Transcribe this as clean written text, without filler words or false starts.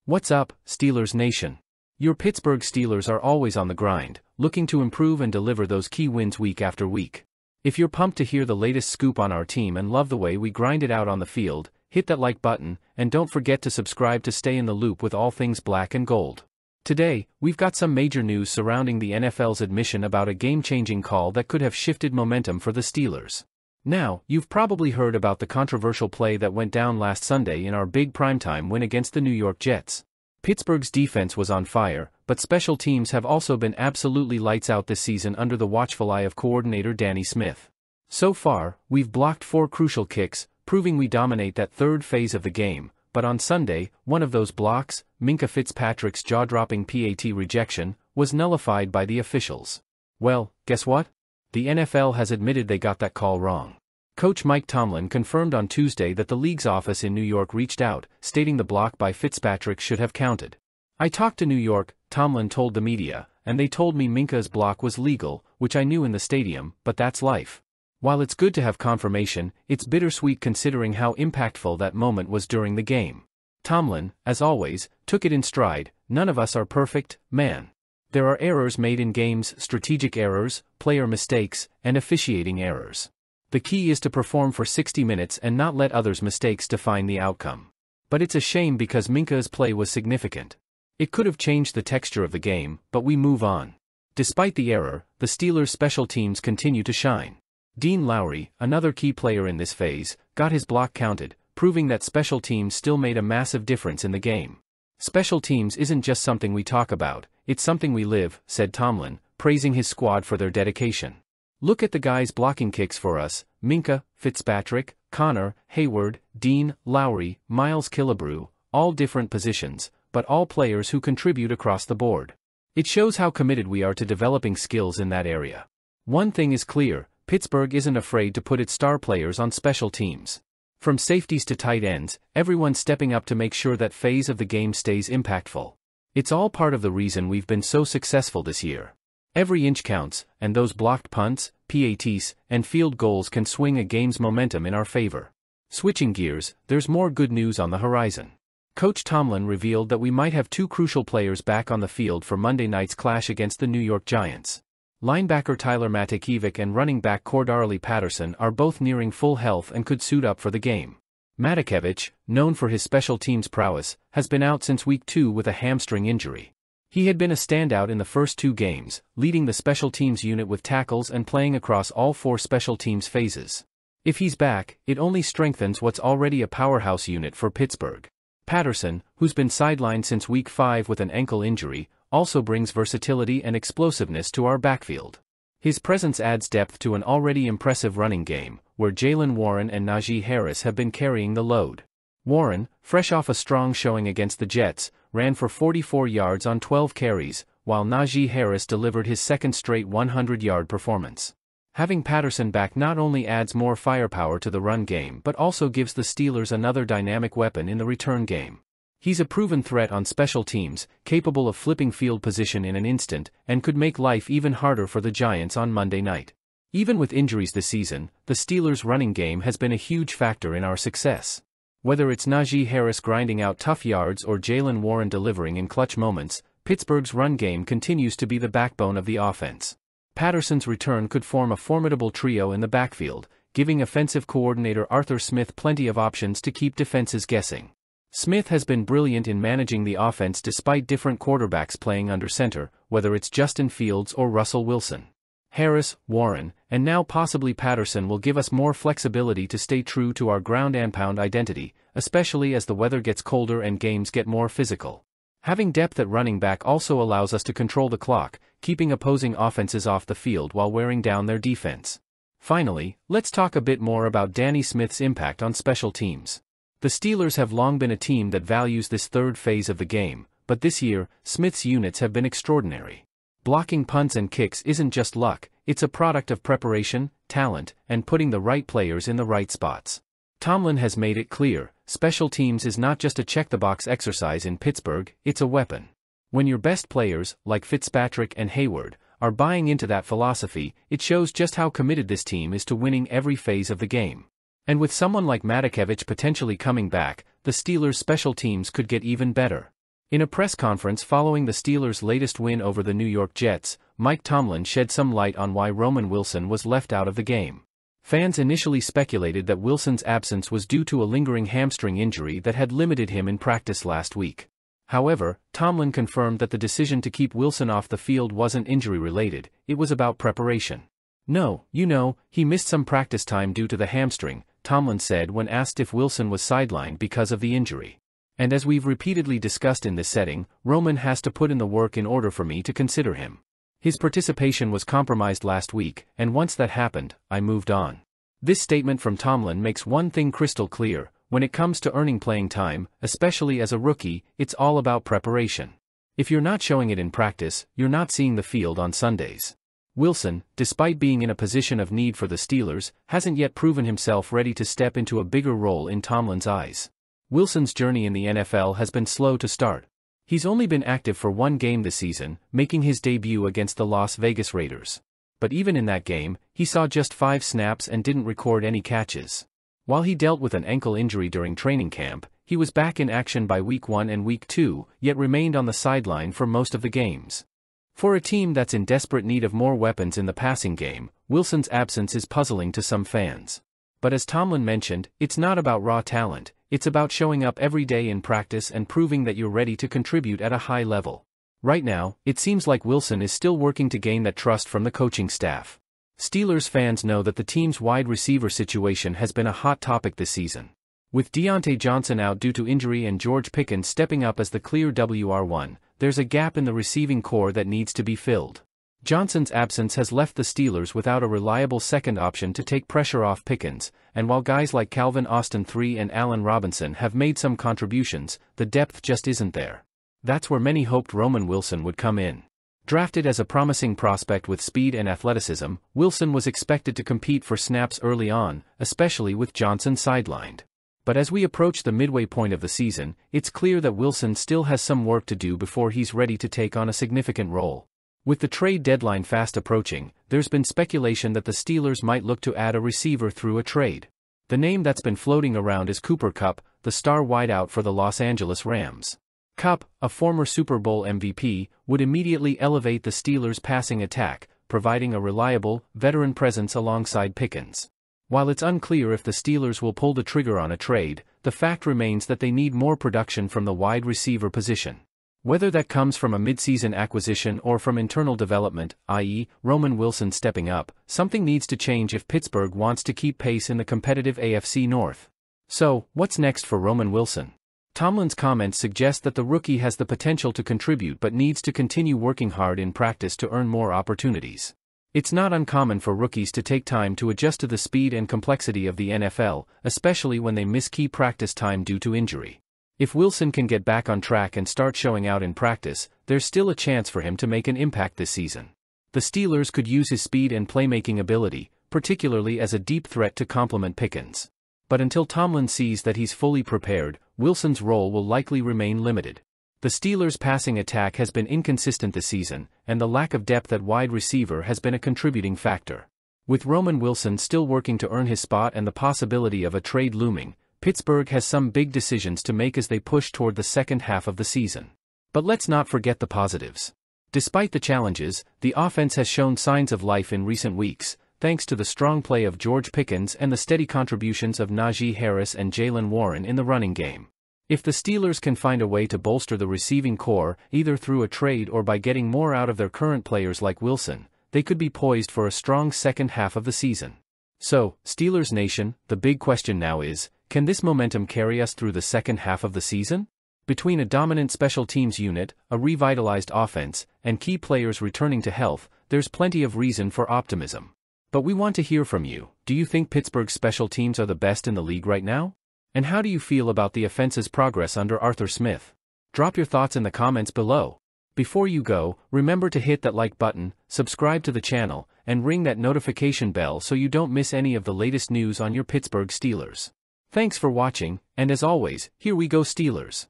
What's up, Steelers Nation? Your Pittsburgh Steelers are always on the grind, looking to improve and deliver those key wins week after week. If you're pumped to hear the latest scoop on our team and love the way we grind it out on the field, hit that like button, and don't forget to subscribe to stay in the loop with all things black and gold. Today, we've got some major news surrounding the NFL's admission about a game-changing call that could have shifted momentum for the Steelers. Now, you've probably heard about the controversial play that went down last Sunday in our big primetime win against the New York Jets. Pittsburgh's defense was on fire, but special teams have also been absolutely lights out this season under the watchful eye of coordinator Danny Smith. So far, we've blocked 4 crucial kicks, proving we dominate that third phase of the game, but on Sunday, one of those blocks, Minkah Fitzpatrick's jaw-dropping PAT rejection, was nullified by the officials. Well, guess what? The NFL has admitted they got that call wrong. Coach Mike Tomlin confirmed on Tuesday that the league's office in New York reached out, stating the block by Fitzpatrick should have counted. "I talked to New York," Tomlin told the media, "and they told me Minkah's block was legal, which I knew in the stadium, but that's life." While it's good to have confirmation, it's bittersweet considering how impactful that moment was during the game. Tomlin, as always, took it in stride. "None of us are perfect, man. There are errors made in games, strategic errors, player mistakes, and officiating errors. The key is to perform for 60 minutes and not let others' mistakes define the outcome. But it's a shame because Minkah's play was significant. It could have changed the texture of the game, but we move on." Despite the error, the Steelers' special teams continue to shine. Dean Lowry, another key player in this phase, got his block counted, proving that special teams still made a massive difference in the game. "Special teams isn't just something we talk about, it's something we live," said Tomlin, praising his squad for their dedication. "Look at the guys blocking kicks for us: Minkah, Fitzpatrick, Connor, Hayward, Dean, Lowry, Miles Killebrew, all different positions, but all players who contribute across the board. It shows how committed we are to developing skills in that area." One thing is clear: Pittsburgh isn't afraid to put its star players on special teams. From safeties to tight ends, everyone's stepping up to make sure that phase of the game stays impactful. It's all part of the reason we've been so successful this year. Every inch counts, and those blocked punts, PATs, and field goals can swing a game's momentum in our favor. Switching gears, there's more good news on the horizon. Coach Tomlin revealed that we might have 2 crucial players back on the field for Monday night's clash against the New York Giants. Linebacker Tyler Matakevich and running back Cordarrelle Patterson are both nearing full health and could suit up for the game. Matakevich, known for his special teams prowess, has been out since week 2 with a hamstring injury. He had been a standout in the first 2 games, leading the special teams unit with tackles and playing across all 4 special teams phases. If he's back, it only strengthens what's already a powerhouse unit for Pittsburgh. Patterson, who's been sidelined since week 5 with an ankle injury, also brings versatility and explosiveness to our backfield. His presence adds depth to an already impressive running game, where Jaylen Warren and Najee Harris have been carrying the load. Warren, fresh off a strong showing against the Jets, ran for 44 yards on 12 carries, while Najee Harris delivered his second straight 100-yard performance. Having Patterson back not only adds more firepower to the run game but also gives the Steelers another dynamic weapon in the return game. He's a proven threat on special teams, capable of flipping field position in an instant, and could make life even harder for the Giants on Monday night. Even with injuries this season, the Steelers' running game has been a huge factor in our success. Whether it's Najee Harris grinding out tough yards or Jaylen Warren delivering in clutch moments, Pittsburgh's run game continues to be the backbone of the offense. Patterson's return could form a formidable trio in the backfield, giving offensive coordinator Arthur Smith plenty of options to keep defenses guessing. Smith has been brilliant in managing the offense despite different quarterbacks playing under center, whether it's Justin Fields or Russell Wilson. Harris, Warren, and now possibly Patterson will give us more flexibility to stay true to our ground and pound identity, especially as the weather gets colder and games get more physical. Having depth at running back also allows us to control the clock, keeping opposing offenses off the field while wearing down their defense. Finally, let's talk a bit more about Danny Smith's impact on special teams. The Steelers have long been a team that values this third phase of the game, but this year, Smith's units have been extraordinary. Blocking punts and kicks isn't just luck, it's a product of preparation, talent, and putting the right players in the right spots. Tomlin has made it clear, special teams is not just a check-the-box exercise in Pittsburgh, it's a weapon. When your best players, like Fitzpatrick and Hayward, are buying into that philosophy, it shows just how committed this team is to winning every phase of the game. And with someone like Matakevich potentially coming back, the Steelers' special teams could get even better. In a press conference following the Steelers' latest win over the New York Jets, Mike Tomlin shed some light on why Roman Wilson was left out of the game. Fans initially speculated that Wilson's absence was due to a lingering hamstring injury that had limited him in practice last week. However, Tomlin confirmed that the decision to keep Wilson off the field wasn't injury-related, it was about preparation. "No, he missed some practice time due to the hamstring," Tomlin said when asked if Wilson was sidelined because of the injury. "And as we've repeatedly discussed in this setting, Roman has to put in the work in order for me to consider him. His participation was compromised last week, and once that happened, I moved on." This statement from Tomlin makes one thing crystal clear: when it comes to earning playing time, especially as a rookie, it's all about preparation. If you're not showing it in practice, you're not seeing the field on Sundays. Wilson, despite being in a position of need for the Steelers, hasn't yet proven himself ready to step into a bigger role in Tomlin's eyes. Wilson's journey in the NFL has been slow to start. He's only been active for one game this season, making his debut against the Las Vegas Raiders. But even in that game, he saw just 5 snaps and didn't record any catches. While he dealt with an ankle injury during training camp, he was back in action by Week 1 and Week 2, yet remained on the sideline for most of the games. For a team that's in desperate need of more weapons in the passing game, Wilson's absence is puzzling to some fans. But as Tomlin mentioned, it's not about raw talent, it's about showing up every day in practice and proving that you're ready to contribute at a high level. Right now, it seems like Wilson is still working to gain that trust from the coaching staff. Steelers fans know that the team's wide receiver situation has been a hot topic this season. With Deontay Johnson out due to injury and George Pickens stepping up as the clear WR1, there's a gap in the receiving core that needs to be filled. Johnson's absence has left the Steelers without a reliable second option to take pressure off Pickens, and while guys like Calvin Austin III and Allen Robinson have made some contributions, the depth just isn't there. That's where many hoped Roman Wilson would come in. Drafted as a promising prospect with speed and athleticism, Wilson was expected to compete for snaps early on, especially with Johnson sidelined. But as we approach the midway point of the season, it's clear that Wilson still has some work to do before he's ready to take on a significant role. With the trade deadline fast approaching, there's been speculation that the Steelers might look to add a receiver through a trade. The name that's been floating around is Cooper Kupp, the star wideout for the Los Angeles Rams. Kupp, a former Super Bowl MVP, would immediately elevate the Steelers' passing attack, providing a reliable, veteran presence alongside Pickens. While it's unclear if the Steelers will pull the trigger on a trade, the fact remains that they need more production from the wide receiver position. Whether that comes from a midseason acquisition or from internal development, i.e., Roman Wilson stepping up, something needs to change if Pittsburgh wants to keep pace in the competitive AFC North. So, what's next for Roman Wilson? Tomlin's comments suggest that the rookie has the potential to contribute but needs to continue working hard in practice to earn more opportunities. It's not uncommon for rookies to take time to adjust to the speed and complexity of the NFL, especially when they miss key practice time due to injury. If Wilson can get back on track and start showing out in practice, there's still a chance for him to make an impact this season. The Steelers could use his speed and playmaking ability, particularly as a deep threat to complement Pickens. But until Tomlin sees that he's fully prepared, Wilson's role will likely remain limited. The Steelers' passing attack has been inconsistent this season, and the lack of depth at wide receiver has been a contributing factor. With Roman Wilson still working to earn his spot and the possibility of a trade looming, Pittsburgh has some big decisions to make as they push toward the second half of the season. But let's not forget the positives. Despite the challenges, the offense has shown signs of life in recent weeks, thanks to the strong play of George Pickens and the steady contributions of Najee Harris and Jaylen Warren in the running game. If the Steelers can find a way to bolster the receiving core, either through a trade or by getting more out of their current players like Wilson, they could be poised for a strong second half of the season. So, Steelers Nation, the big question now is, can this momentum carry us through the second half of the season? Between a dominant special teams unit, a revitalized offense, and key players returning to health, there's plenty of reason for optimism. But we want to hear from you. Do you think Pittsburgh's special teams are the best in the league right now? And how do you feel about the offense's progress under Arthur Smith? Drop your thoughts in the comments below. Before you go, remember to hit that like button, subscribe to the channel, and ring that notification bell so you don't miss any of the latest news on your Pittsburgh Steelers. Thanks for watching, and as always, here we go Steelers.